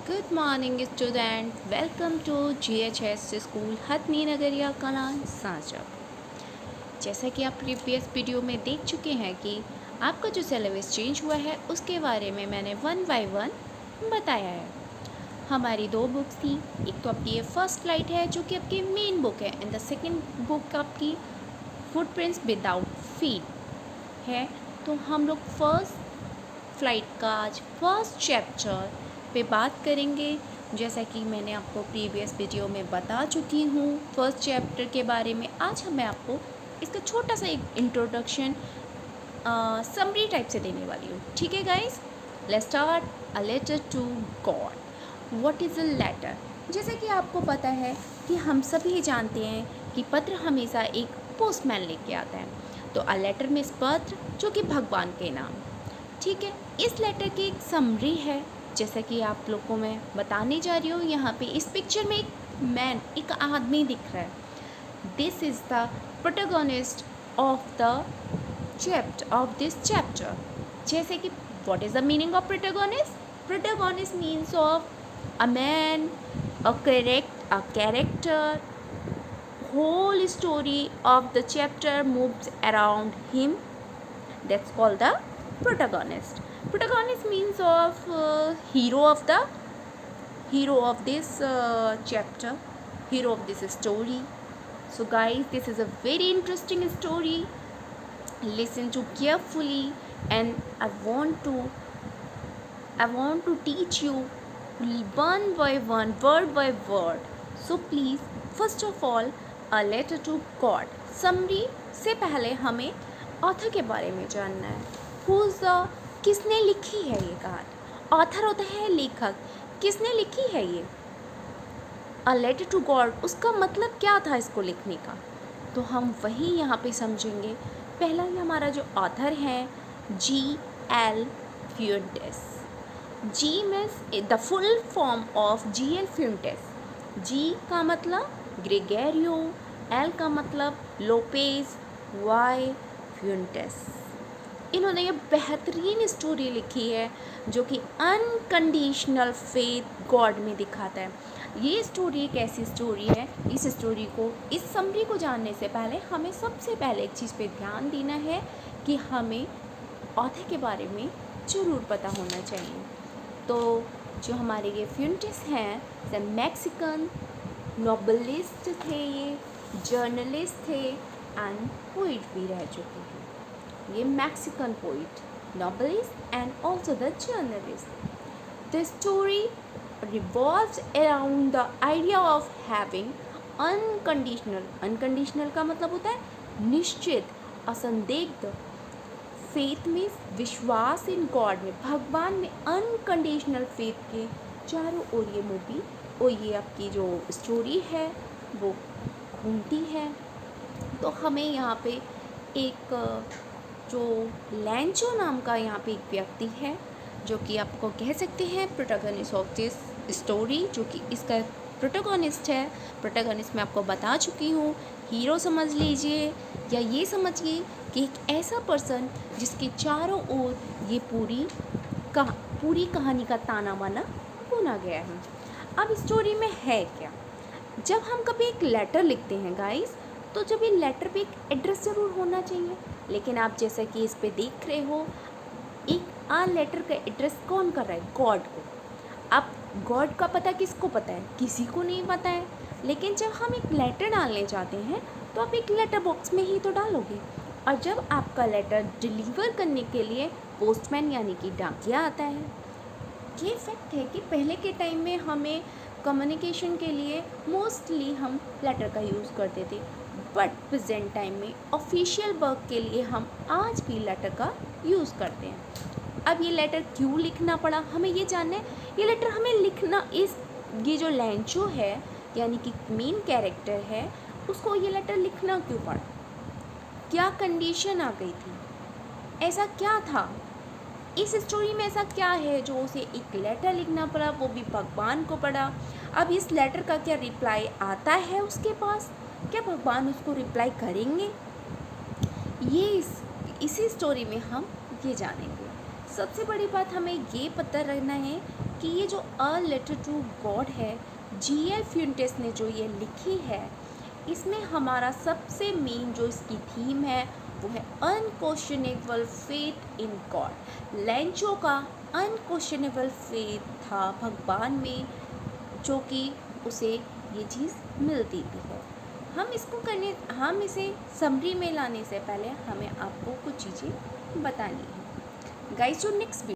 Good morning student, welcome to GHS school Hathni Nagariya Kalan Sancha. जैसा कि आप प्रीवियस वीडियो में देख चुके हैं कि आपका जो सिलेबस चेंज हुआ है उसके बारे में मैंने वन बाय वन बताया है। हमारी दो बुक्स थी, एक तो आपकी ये फर्स्ट फ्लाइट है जो कि आपकी मेन बुक है, एंड द सेकेंड बुक आपकी फुटप्रिंट्स विदाउट फीट है। तो हम लोग फर्स्ट फ्लाइट का आज फर्स्ट चैप्टर पे बात करेंगे। जैसा कि मैंने आपको प्रीवियस वीडियो में बता चुकी हूँ फर्स्ट चैप्टर के बारे में। आज मैं आपको इसका छोटा सा एक इंट्रोडक्शन समरी टाइप से देने वाली हूँ। ठीक है guys, let's start. A letter to God. What is a letter? जैसा कि आपको पता है कि हम सभी जानते हैं कि पत्र हमेशा एक पोस्टमैन लेके आता है। तो अ लेटर में पत्र जो कि भगवान के नाम, ठीक है। इस लेटर की एक समरी है, जैसा कि आप लोग को मैं बताने जा रही हूँ। यहाँ पे इस पिक्चर में एक आदमी दिख रहा है। This is the protagonist of this chapter. जैसे कि what is the meaning of protagonist? Protagonist means of a man, a character. Whole story of the chapter moves around him. That's called the protagonist. Protagonist means of hero of this chapter, hero of this story. So guys, this is a very interesting story. Listen to carefully, and I want to teach you one by one, word by word. So please, first of all, a letter to God. Summary से पहले हमें author के बारे में जानना है। Who's the, किसने लिखी है ये कहानी? ऑथर होता है लेखक। किसने लिखी है ये? अ लेटर टू गॉड, उसका मतलब क्या था इसको लिखने का? तो हम वही यहाँ पे समझेंगे। पहला ही हमारा जो ऑथर है, G.L. फ्यूंटेस। G means the full form of G.L. फ्यूंटेस। G का मतलब ग्रेगोरियो, L का मतलब लोपेज, Y फ्यूंटेस। इन्होंने ये बेहतरीन स्टोरी लिखी है जो कि अनकंडीशनल फेथ गॉड में दिखाता है। ये स्टोरी एक ऐसी स्टोरी है, इस समरी को जानने से पहले हमें सबसे पहले एक चीज़ पे ध्यान देना है कि हमें ऑथर के बारे में ज़रूर पता होना चाहिए। तो जो हमारे ये फ्यूंटेस हैं, द मैक्सिकन नोबलिस्ट थे, ये जर्नलिस्ट थे एंड पोइट भी रह चुके हैं। ये Mexican poet, novelist and also the journalist. The story revolves around the idea of having unconditional का मतलब होता है निश्चित, असंदिग्ध, फेथ में विश्वास, इन गॉड में, भगवान में, अनकंडीशनल फेथ के चारों ओर ये मूवी और ये आपकी जो स्टोरी है वो घूमती है। तो हमें यहाँ पे एक जो लैंचो नाम का यहाँ पे एक व्यक्ति है जो कि आपको कह सकते हैं प्रोटोगोनिस्ट ऑफ दिस स्टोरी, जो कि इसका प्रोटोगोनिस्ट है। प्रोटोगोनिस्ट मैं आपको बता चुकी हूँ, हीरो समझ लीजिए या ये समझिए कि एक ऐसा पर्सन जिसके चारों ओर ये पूरी कहानी का ताना बाना बुना गया है। अब स्टोरी में है क्या? जब हम कभी एक लेटर लिखते हैं गाइस, तो जब ये लेटर पे एक एड्रेस ज़रूर होना चाहिए। लेकिन आप जैसा कि इस पे देख रहे हो, एक लेटर का एड्रेस कौन कर रहा है? गॉड को। अब गॉड का पता किसको पता है? किसी को नहीं पता है। लेकिन जब हम एक लेटर डालने जाते हैं तो आप एक लेटर बॉक्स में ही तो डालोगे। और जब आपका लेटर डिलीवर करने के लिए पोस्टमैन यानी कि डाकिया आता है। ये फैक्ट है कि पहले के टाइम में हमें कम्युनिकेशन के लिए मोस्टली हम लेटर का यूज़ करते थे, बट प्रेजेंट टाइम में ऑफिशियल वर्क के लिए हम आज भी लेटर का यूज़ करते हैं। अब ये लेटर क्यों लिखना पड़ा, हमें ये जानना है। ये लेटर हमें लिखना, ये जो लैंचो है यानी कि मेन कैरेक्टर है, उसको ये लेटर लिखना क्यों पड़ा? क्या कंडीशन आ गई थी? ऐसा क्या था इस स्टोरी में? ऐसा क्या है जो उसे एक लेटर लिखना पड़ा, वो भी भगवान को पड़ा? अब इस लेटर का क्या रिप्लाई आता है उसके पास? क्या भगवान उसको रिप्लाई करेंगे? ये इसी स्टोरी में हम ये जानेंगे। सबसे बड़ी बात हमें ये पता रखना है कि ये जो अ लेटर टू गॉड है, G.L. फ्यूंटेस ने जो ये लिखी है, इसमें हमारा सबसे मेन जो इसकी थीम है वो है अनक्वेश्चनेबल फेथ इन गॉड। लैंचो का अनक्वेश्चनेबल फेथ था भगवान में, जो कि उसे ये चीज़ मिलती थी है। हम इसे समरी में लाने से पहले हमें आपको कुछ चीज़ें बतानी है। गाइस, जो नेक्स्ट